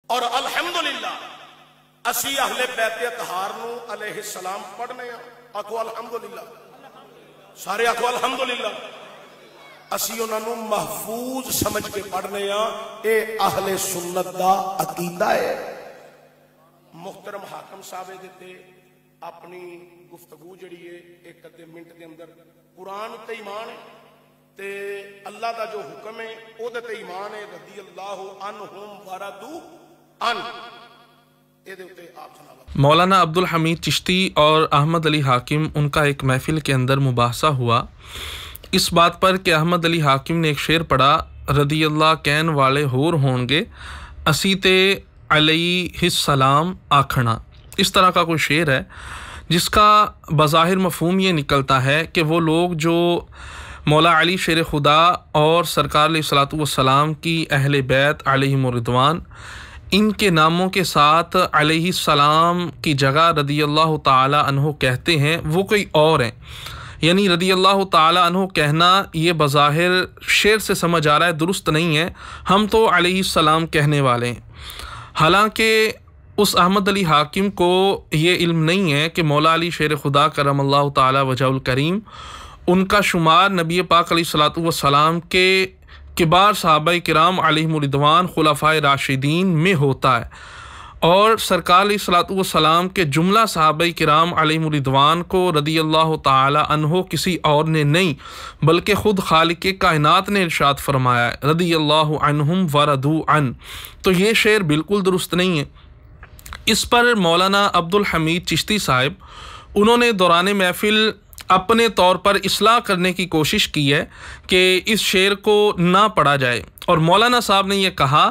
और अल्हम्दुलिल्लाह असी अहले बैत अतहार नूं अलैहिस्सलाम पढ़ने आखो अल्हम्दुलिल्लाह, सारे आखो अल्हम्दुलिल्लाह। असी उन्होंने महफूज समझ के पढ़ने ये अहले सुन्नत दा अकीदा है। मुहतरम हाकम साहब देते अपनी गुफ्तगू जड़ी है एक अद्धे मिनट के अंदर कुरान ते ईमान है ते अल्लाह का जो हुक्म है ओदे ते ईमान है। रदी अल्लाह अन्हुम वरदू अन। मौलाना अब्दुल हमीद चिश्ती और अहमद अली हाकिम, उनका एक महफिल के अंदर मुबाहसा हुआ इस बात पर कि अहमद अली हाकिम ने एक शेर पढ़ा, रदी अल्लाह कैन वाले होर होंगे असी ते अलैहिस्सलाम आखना। इस तरह का कोई शेर है जिसका बज़ाहिर मफ़हूम ये निकलता है कि वो लोग जो मौला अली शेर खुदा और सरकार अलैहिस्सलातु वस्सलाम की अहले बैत अलैहिम रिदवान, इनके नामों के साथ अलैहिस्सलाम की जगह रदी अल्लाह ताला अन्हु कहते हैं, वो कोई और हैं। यानी रदी अल्लाह ताला अन्हु कहना ये बज़ाहिर शेर से समझ आ रहा है, दुरुस्त नहीं है। हम तो अलैहिस्सलाम कहने वाले हैं। हालांकि उस अहमद अली हाकिम को ये इल्म नहीं है कि मौला अली शेर खुदा करमल्लाहु ताला वजहुल करीम, उनका शुमार नबी पाक अलैहिस्सलातु वस्सलाम के किबार सहाबाए किराम अलैहिम रिदवान खुलफाए राशिदीन में होता है और सरकार अलैहिस्सलातु वस्सलाम के जुमला सहाबाए किराम अलैहिम रिदवान को रदी अल्लाह ताला अन्हो किसी और ने नहीं बल्कि ख़ुद खालिक़े कायनात ने इरशाद फरमाया है, रदी अल्लाह अन्हुम वरदू अन। तो ये शेर बिल्कुल दुरुस्त नहीं है। इस पर मौलाना अब्दुल हमीद चिश्ती साहब, उन्होंने दौरान महफिल अपने तौर पर इस्लाह करने की कोशिश की है कि इस शेर को ना पढ़ा जाए और मौलाना साहब ने यह कहा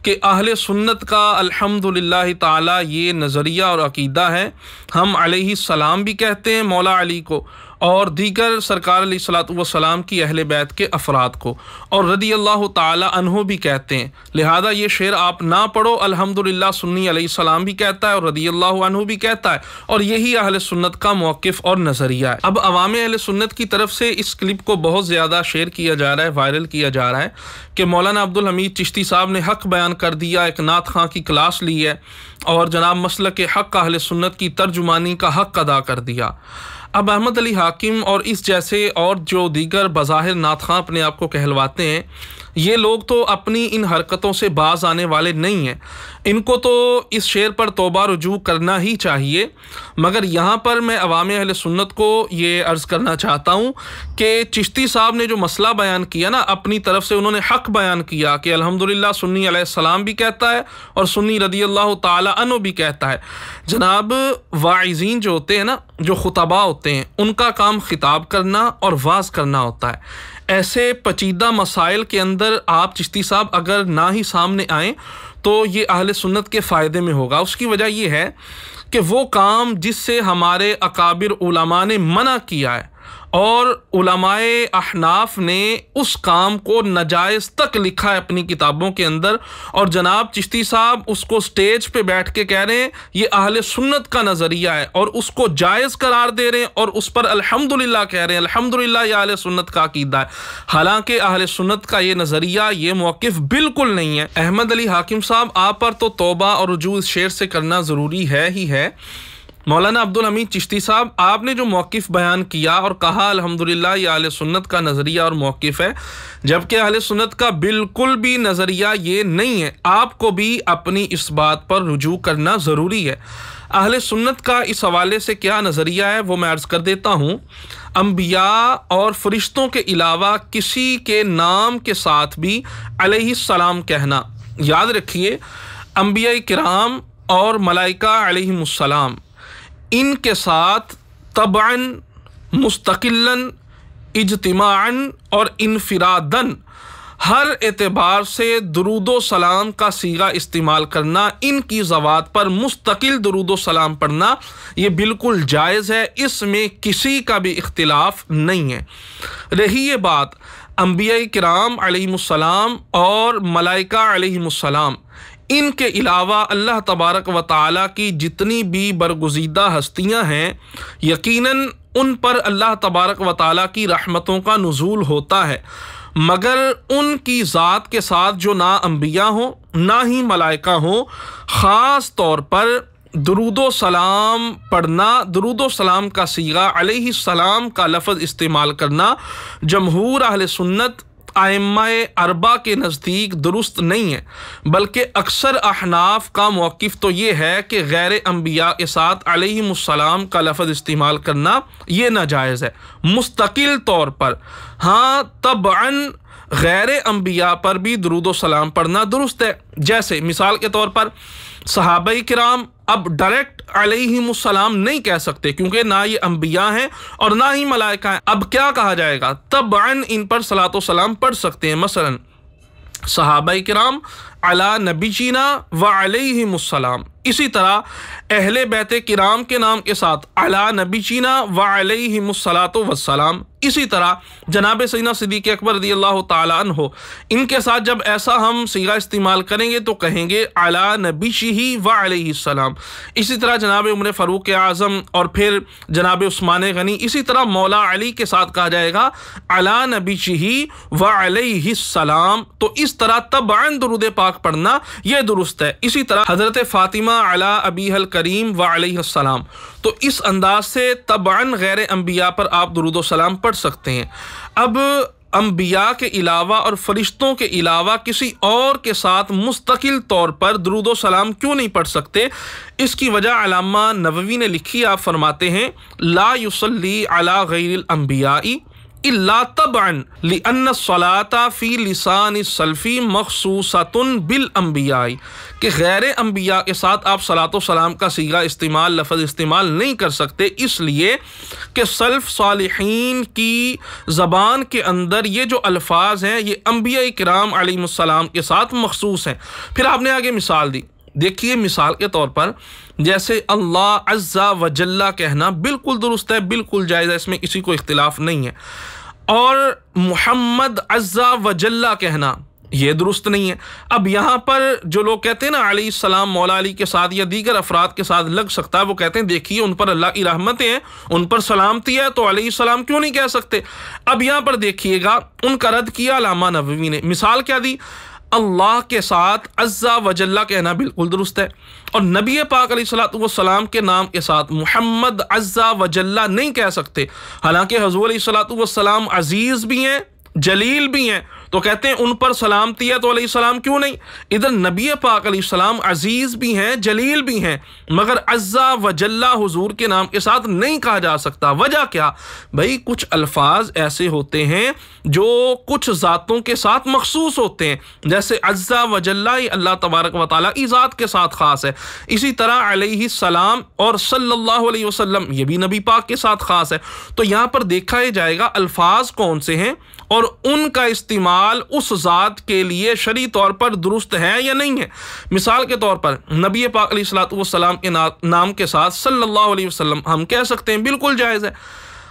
कि अहले सुन्नत का अल्हम्दुलिल्लाह ताला ये नज़रिया और अकीदा है। हम अलैहिस्सलाम भी कहते हैं मौला अली को और दीगर सरकार अलैहिस्सलातु वस्सलाम की अहले बैत के अफराद को, और रदी अल्लाह ताला अन्हु भी कहते हैं। लिहाजा ये शेर आप ना पढ़ो। अल्हम्दुलिल्लाह सुन्नी अलैहिस्सलाम भी कहता है और रदी अल्लाह अन्हु भी कहता है, और यही अहले सुन्नत का मौक़िफ़ और नज़रिया है। अब अवामे अहले सुन्नत की तरफ से इस क्लिप को बहुत ज़्यादा शेयर किया जा रहा है, वायरल किया जा रहा है कि मौलाना अब्दुल हमीद चिश्ती साहब ने हक़ बयान कर दिया, एक नात खां की क्लास ली है और जनाब मसलक हक़ अहले सुन्नत की तर्जुमानी का हक़ अदा कर दिया। अब अहमद अली हाकिम और इस जैसे और जो दीगर बज़ाहिर नात खां अपने आप को कहलवाते हैं, ये लोग तो अपनी इन हरकतों से बाज आने वाले नहीं हैं। इनको तो इस शेर पर तौबा रुजू करना ही चाहिए। मगर यहाँ पर मैं अवाम अहले सुन्नत को ये अर्ज़ करना चाहता हूँ कि चिश्ती साहब ने जो मसला बयान किया ना, अपनी तरफ से उन्होंने हक़ बयान किया कि अल्हम्दुलिल्लाह सुन्नी अलैहिस्सलाम भी कहता है और सुन्नी रदी अल्लाह ताला अन्हु भी कहता है। जनाब वाइज़ीन जो होते हैं ना, जो खुतबा होते हैं, उनका काम खिताब करना और वाज़ करना होता है। ऐसे पचीदा मसाइल के अंदर आप चिश्ती साहब अगर ना ही सामने आएँ तो ये अहले सुन्नत के फ़ायदे में होगा। उसकी वजह ये है कि वो काम जिससे हमारे अकाबिर उलमा ने मना किया है और उलमाए अहनाफ ने उस काम को नाजायज़ तक लिखा है अपनी किताबों के अंदर, और जनाब चिश्ती साहब उसको स्टेज पे बैठ के कह रहे हैं ये अहले सुन्नत का नज़रिया है और उसको जायज़ करार दे रहे हैं और उस पर अल्हम्दुलिल्लाह कह रहे हैं, अल्हम्दुलिल्लाह ये अहले सुन्नत का अकीदा है। हालांकि अहले सुन्नत का ये नज़रिया, ये मौक़िफ़ बिल्कुल नहीं है। अहमद अली हाकिम साहब, आप पर तो तौबा और रुजू इस शेर से करना ज़रूरी है ही है। मौलाना अब्दुल हमीद चिश्ती साहब, आपने जो मौक़िफ़ बयान किया और कहा अल्हम्दुलिल्लाह ये अहले सुन्नत का नज़रिया और मौक़िफ़ है, जबकि अहले सुन्नत का बिल्कुल भी नज़रिया ये नहीं है। आपको भी अपनी इस बात पर रुजू करना ज़रूरी है। अहले सुन्नत का इस हवाले से क्या नज़रिया है वो मैं अर्ज़ कर देता हूँ। अंबिया और फ़रिश्तों के अलावा किसी के नाम के साथ भी अलैहिस्सलाम कहना, याद रखिए अंबिया किराम और मलाइका अलैहिमुस्सलाम, इनके साथ तबअन, मुस्तकिलन, इज्तिमाअन और इनफिरादन हर एतबार से दुरूदो सलाम का सीगा इस्तेमाल करना, इनकी ज़वात पर मुस्तकिल दुरूदो सलाम पढ़ना, ये बिल्कुल जायज़ है। इसमें किसी का भी इख्तिलाफ नहीं है। रही ये बात अंबिया किराम अलैहिमुस्सलाम और मलाइका अलैहिमुस्सलाम, इनके अलावा अल्लाह तबारक व तआला की जितनी भी बरगुज़ीदा हस्तियां हैं, यकीनन उन पर अल्लाह तबारक व तआला की रहमतों का नुज़ूल होता है। मगर उनकी ज़ात के साथ जो ना अंबिया हों, ना ही मलाइका हो। ख़ास तौर पर दुरूदो सलाम पढ़ना, दुरूदो सलाम का सीगा अलैहि सलाम का लफ्ज़ इस्तेमाल करना जमहूर अहले सुन्नत आइम्माए अरबा के नज़दीक दुरुस्त नहीं है, बल्कि अक्सर अहनाफ का मौक़िफ़ तो ये है कि गैर अम्बिया के साथ अलैहिमुस्सलाम का लफ्ज़ इस्तेमाल करना ये नाजायज़ है मुस्तकिल तौर पर। हाँ, तबअन गैर अम्बिया पर भी दुरूद व सलाम पढ़ना दुरुस्त है। जैसे मिसाल के तौर पर सहाबाई किराम अब डायरेक्ट अलैहिमुस्सलाम नहीं कह सकते क्योंकि ना ये अंबिया हैं और ना ही मलाइका हैं। अब क्या कहा जाएगा? तबअन इन पर सलातो सलाम पढ़ सकते हैं। मसलन सहाबाई किराम अला नबीना व अलैहिमुस्सलाम। इसी तरह अहले बैते किराम के नाम के साथ अला नबीना व अलैहिमुस्सलातो वस्सलाम। इसी तरह जनाब सैयदना सिद्दीक़ अकबर रज़ियल्लाहु ताला अन्हु, इनके साथ जब ऐसा हम सीगा इस्तेमाल करेंगे तो कहेंगे अला नबीही व अलैहिस्सलाम। इसी तरह जनाब उमर फ़ारूक आज़म और फिर जनाब उस्मान गनी, इसी तरह मौला अली के साथ कहा जाएगा अला नबीही व अलैहिस्सलाम। तो इस तरह तबअन दुरूद पाक पढ़ना यह दुरुस्त है। इसी तरह हज़रत फ़ातिमा अला अबीहल करीम व अलैहिस्सलाम, तो इस अंदाज से तबअन गैर अंबिया पर आप दुरूद सलाम पढ़ सकते हैं। अब अंबिया के अलावा और फरिश्तों के अलावा किसी और के साथ मुस्तकिल तौर पर दुरूद सलाम क्यों नहीं पढ़ सकते? इसकी वजह अल्लामा नववी ने लिखी। आप फरमाते हैं ला युसल्ली अला गैरिल अंबियाई इल्ला तबअन लिअन्न सलाता फ़ी लिसान सल्फ़ी मख़सूसतुन बिल अंबियाई, कि गैर अंबिया के साथ आप सलातो सलाम का सीगा इस्तेमाल लफ्ज़ इस्तेमाल नहीं कर सकते, इसलिए कि सल्फ़ सालिहीन की ज़बान के अंदर ये जो अल्फाज हैं ये अंबिया किराम अलैहिमुस्सलाम के साथ मख़सूस हैं। फिर आपने आगे मिसाल दी। देखिए मिसाल के तौर पर जैसे अल्लाह अज़्ज़ा व जल्ला कहना बिल्कुल दुरुस्त है, बिल्कुल जायज़ है, इसमें किसी को इख्तिलाफ़ नहीं है। और मुहम्मद अज़्ज़ा व जल्ला कहना ये दुरुस्त नहीं है। अब यहाँ पर जो लोग कहते हैं ना अलैहिस्सलाम मौला अली के साथ या दीगर अफराद के साथ लग सकता है, वो कहते हैं देखिए उन पर अल्लाह की रहमतें हैं, उन पर सलामती है, तो अलैहिस्सलाम क्यों नहीं कह सकते? अब यहाँ पर देखिएगा उनका रद्द किया अल्लामा नववी ने। मिसाल क्या दी? अल्लाह के साथ अज़्ज़ा व जल्ला कहना बिल्कुल दुरुस्त है, और नबी पाक अलैहिस्सलातु वस्सलाम के नाम के साथ मुहम्मद अज़्ज़ा व जल्ला नहीं कह सकते। हालांकि हुज़ूर अलैहिस्सलातु वस्सलाम अजीज़ भी हैं, जलील भी हैं, तो कहते हैं उन पर सलामती है तो अलैहिस्सलाम क्यों नहीं? इधर नबी पाक अलैहिस्सलाम अजीज़ भी हैं, जलील भी हैं, मगर अज़्ज़ा व जल्ला हुजूर के नाम के साथ नहीं कहा जा सकता। वजह क्या? भाई कुछ अल्फाज ऐसे होते हैं जो कुछ ज़ातों के साथ मखसूस होते हैं, जैसे अज़्ज़ा व जल्ला अल्लाह तबारक व तआला की ज़ात के साथ ख़ास है। इसी तरह अलैहिस्सलाम और सल्लल्लाहु अलैहि वसल्लम ये भी नबी पाक के साथ ख़ास है। तो यहाँ पर देखा ही जाएगा अल्फाज कौन से हैं और उनका इस्तेमाल उस ज़ात के लिए शरई तौर पर दुरुस्त है या नहीं है। मिसाल के तौर पर नबी पाक अलैहिस्सलातु वस्सलाम के नाम के साथ सल्लल्लाहु अलैहि वसल्लम हम कह सकते हैं, बिल्कुल जायज़ है।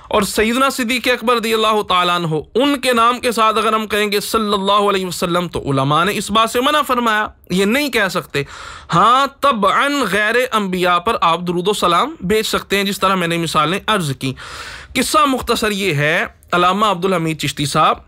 और सैयदना सिद्दीक़ अकबर रज़ियल्लाहु ताला अन्हु उनके नाम के साथ अगर हम कहेंगे सल्लल्लाहु अलैहि वसल्लम तो उलमा ने इस बात से मना फरमाया, ये नहीं कह सकते। हाँ, तबअन गैर अंबिया पर आप दुरूद सलाम भेज सकते हैं, जिस तरह मैंने मिसालें अर्ज़ की। किस्सा मुख्तसर ये है, अल्लामा अब्दुल हमीद चिश्ती साहब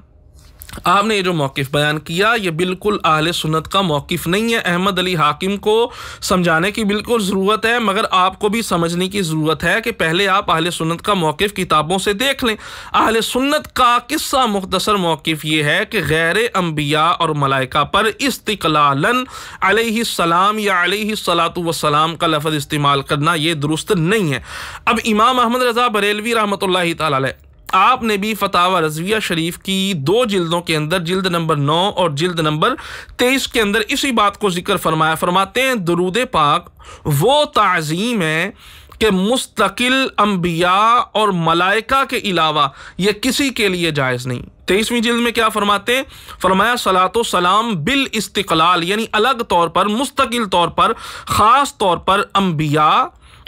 आपने ये जो मौक़िफ़ बयान किया ये बिल्कुल अहले सुन्नत का मौक़िफ़ नहीं है। अहमद अली हाकिम को समझाने की बिल्कुल ज़रूरत है, मगर आपको भी समझने की ज़रूरत है कि पहले आप अहले सुन्नत का मौक़िफ़ किताबों से देख लें। अहले सुन्नत का किस्सा मुख्तसर मौक़िफ़ ये है कि गैर अंबिया और मलाइका पर इस्तिक़लालन अलैहिस्सलाम या अलैहिस्सलातु वस्सलाम का लफ्ज़ इस्तेमाल करना ये दुरुस्त नहीं है। अब इमाम अहमद रज़ा बरेलवी रहमतुल्लाहि तआला अलैह आपने भी फतावा रज़विया शरीफ की 2 जिल्दों के अंदर जिल्द नंबर 9 और जिल्द नंबर 23 के अंदर इसी बात को जिक्र फरमाया। फरमाते हैं दुरूद पाक वो ताज़ीम है कि मुस्तकिल अंबिया और मलाइका के अलावा ये किसी के लिए जायज़ नहीं। 23वीं जिल्द में क्या फरमाते हैं? फरमाया सलातो सलाम बिल इस्तिक़लाल, यानी अलग तौर पर मुस्तकिल तौर पर ख़ास तौर पर अंबिया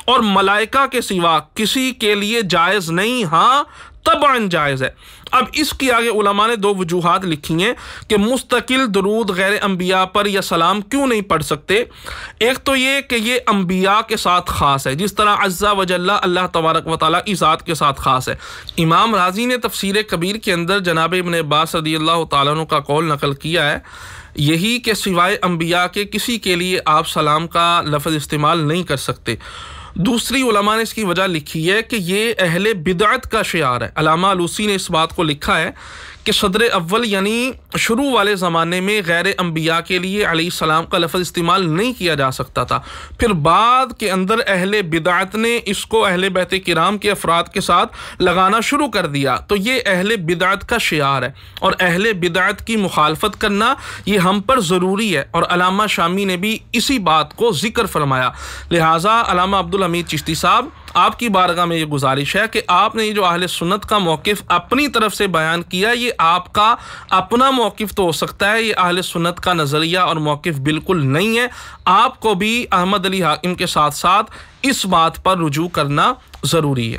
और मलाइका के सिवा किसी के लिए जायज़ नहीं। हाँ, तबअन जायज़ है। अब इसकी आगे उलमा ने 2 वजूहात लिखी हैं कि मुस्तकिल दुरूद गैर अंबिया पर या सलाम क्यों नहीं पढ़ सकते। एक तो ये कि ये अंबिया के साथ ख़ास है, जिस तरह अज़्ज़ा व जल्ला अल्लाह तबारक व तआला की ज़ात के साथ ख़ास है। इमाम राज़ी ने तफसीर कबीर के अंदर जनाब इब्न अब्बास रज़ियल्लाहु तआला अन्हु का कौल नकल किया है यही कि सिवाय अंबिया के किसी के लिए आप सलाम का लफ्ज़ इस्तेमाल नहीं कर सकते। दूसरी उलमा ने इसकी वजह लिखी है कि ये अहले बिदअत का शियार है। अल्लामा अलूसी ने इस बात को लिखा है कि सदर अव्वल यानी शुरू वाले ज़माने में गैर अंबिया के लिए अलैहिस्सलाम का लफ्ज़ इस्तेमाल नहीं किया जा सकता था। फिर बाद के अंदर अहले बिदअत ने इसको अहले बैत किराम के अफराद के साथ लगाना शुरू कर दिया। तो ये अहले बिदअत का शियार है और अहले बिदअत की मुखालफत करना ये हम पर ज़रूरी है। और अल्लामा शामी ने भी इसी बात को ज़िक्र फरमाया। लिहाजा अल्लामा अब्दुल हमीद चिश्ती साहब, आपकी बारगाह में ये गुजारिश है कि आपने ये जो अहले सुन्नत का मौक़िफ़ अपनी तरफ से बयान किया, ये आपका अपना मौक़िफ़ तो हो सकता है, ये अहले सुन्नत का नज़रिया और मौक़िफ़ बिल्कुल नहीं है। आपको भी अहमद अली हाकिम के साथ साथ इस बात पर रुजू करना ज़रूरी है।